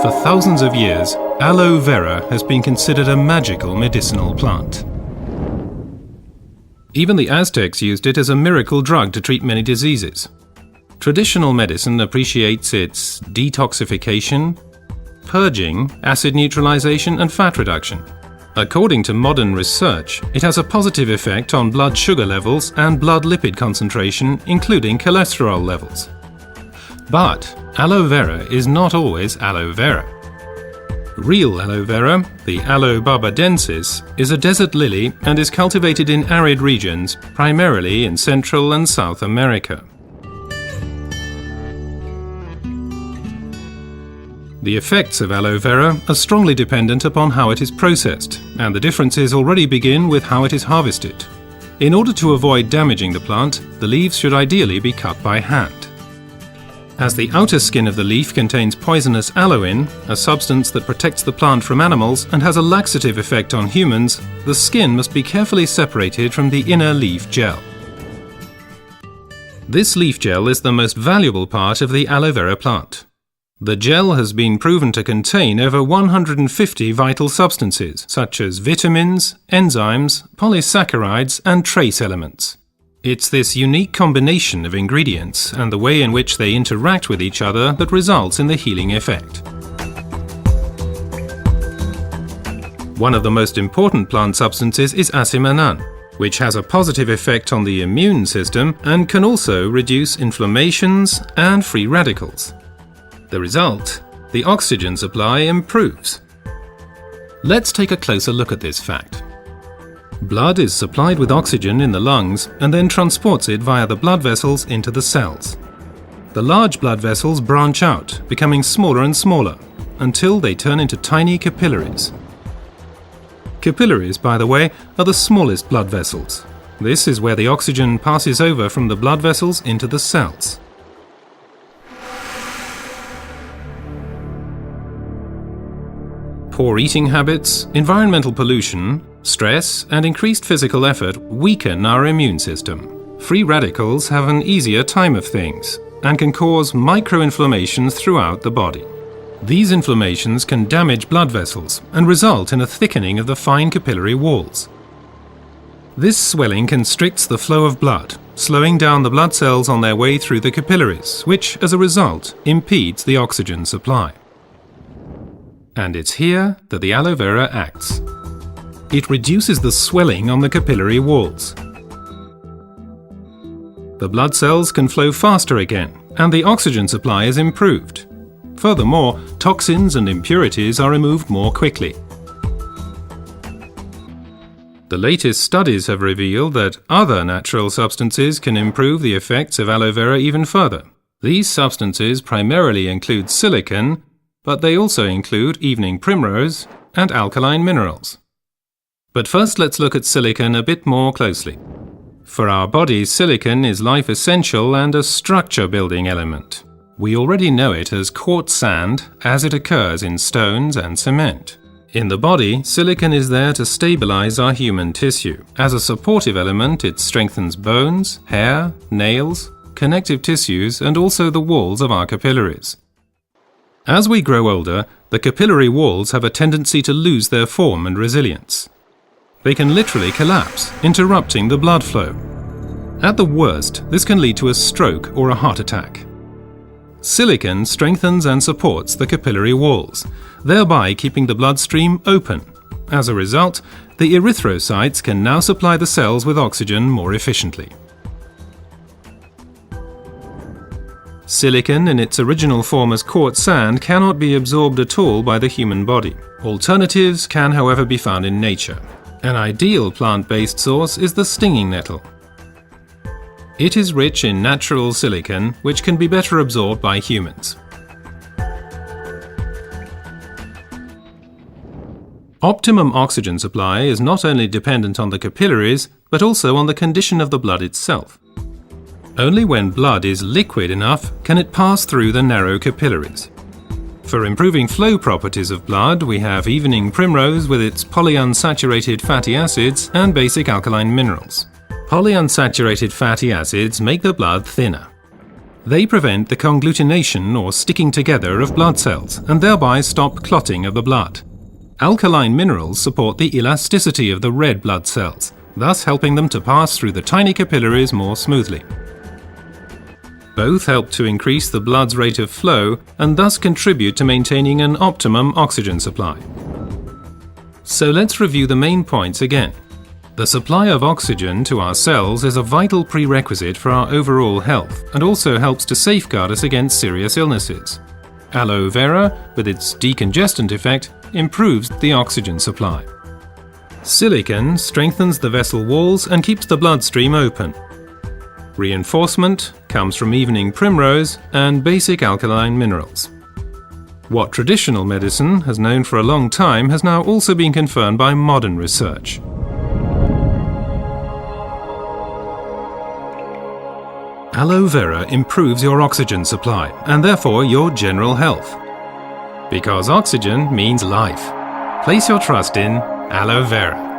For thousands of years, aloe vera has been considered a magical medicinal plant. Even the Aztecs used it as a miracle drug to treat many diseases. Traditional medicine appreciates its detoxification, purging, acid neutralization, and fat reduction. According to modern research, it has a positive effect on blood sugar levels and blood lipid concentration, including cholesterol levels. But aloe vera is not always aloe vera. Real aloe vera, the Aloe barbadensis, is a desert lily and is cultivated in arid regions, primarily in Central and South America. The effects of aloe vera are strongly dependent upon how it is processed, and the differences already begin with how it is harvested. In order to avoid damaging the plant, the leaves should ideally be cut by hand. As the outer skin of the leaf contains poisonous aloin, a substance that protects the plant from animals and has a laxative effect on humans, the skin must be carefully separated from the inner leaf gel. This leaf gel is the most valuable part of the aloe vera plant. The gel has been proven to contain over 150 vital substances, such as vitamins, enzymes, polysaccharides, and trace elements. It's this unique combination of ingredients and the way in which they interact with each other that results in the healing effect. One of the most important plant substances is asimanan, which has a positive effect on the immune system and can also reduce inflammations and free radicals. The result, the oxygen supply improves. Let's take a closer look at this fact. Blood is supplied with oxygen in the lungs and then transports it via the blood vessels into the cells. The large blood vessels branch out, becoming smaller and smaller, until they turn into tiny capillaries. Capillaries, by the way, are the smallest blood vessels. This is where the oxygen passes over from the blood vessels into the cells. Poor eating habits, environmental pollution, stress, and increased physical effort weaken our immune system. Free radicals have an easier time of things and can cause microinflammations throughout the body. These inflammations can damage blood vessels and result in a thickening of the fine capillary walls. This swelling constricts the flow of blood, slowing down the blood cells on their way through the capillaries, which, as a result, impedes the oxygen supply. And it's here that the aloe vera acts. It reduces the swelling on the capillary walls. The blood cells can flow faster again, and the oxygen supply is improved. Furthermore, toxins and impurities are removed more quickly. The latest studies have revealed that other natural substances can improve the effects of aloe vera even further. These substances primarily include silicon, but they also include evening primrose and alkaline minerals. But first, let's look at silicon a bit more closely. For our bodies, silicon is life essential and a structure-building element. We already know it as quartz sand, as it occurs in stones and cement. In the body, silicon is there to stabilize our human tissue. As a supportive element, it strengthens bones, hair, nails, connective tissues, and also the walls of our capillaries. As we grow older, the capillary walls have a tendency to lose their form and resilience. They can literally collapse, interrupting the blood flow. At the worst, this can lead to a stroke or a heart attack. Silicon strengthens and supports the capillary walls, thereby keeping the bloodstream open. As a result, the erythrocytes can now supply the cells with oxygen more efficiently. Silicon in its original form as quartz sand cannot be absorbed at all by the human body. Alternatives can, however, be found in nature. An ideal plant-based source is the stinging nettle. It is rich in natural silicon, which can be better absorbed by humans. Optimum oxygen supply is not only dependent on the capillaries, but also on the condition of the blood itself. Only when blood is liquid enough can it pass through the narrow capillaries. For improving flow properties of blood, we have evening primrose with its polyunsaturated fatty acids and basic alkaline minerals. Polyunsaturated fatty acids make the blood thinner. They prevent the conglutination or sticking together of blood cells and thereby stop clotting of the blood. Alkaline minerals support the elasticity of the red blood cells, thus helping them to pass through the tiny capillaries more smoothly. Both help to increase the blood's rate of flow and thus contribute to maintaining an optimum oxygen supply. So let's review the main points again. The supply of oxygen to our cells is a vital prerequisite for our overall health and also helps to safeguard us against serious illnesses. Aloe vera, with its decongestant effect, improves the oxygen supply. Silicon strengthens the vessel walls and keeps the bloodstream open. Reinforcement comes from evening primrose and basic alkaline minerals. What traditional medicine has known for a long time has now also been confirmed by modern research. Aloe vera improves your oxygen supply and therefore your general health. Because oxygen means life. Place your trust in Aloe Vera.